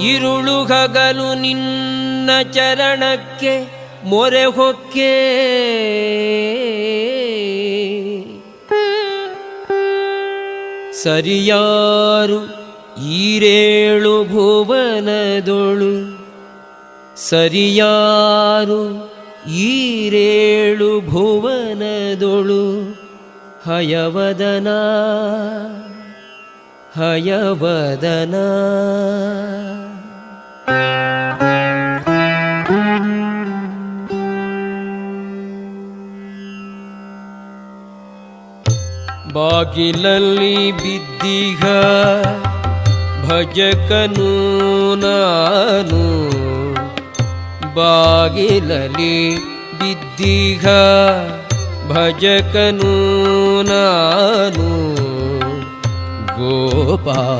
ಇರುಳು ಹಗಲು ನಿನ್ನ ಚರಣಕ್ಕೆ ಮೊರೆ ಹೊಕ್ಕೆ ಸರಿಯಾರು ಈರೇಳು ಭುವನದೊಳು ಸರಿಯಾರು ಈರೇಳು ಭುವನದೊಳು ಹಯವದನ ಹಯವದನ ಬಾಗಿಲಲ್ಲಿ ಬಿದ್ದಿಗ ಭಜಕನು ನಾನು ಬಾಗಿಲಲ್ಲಿ ಬಿದ್ದಿಗ ಭಜಕನು ನಾನು ಗೋಪಾಲ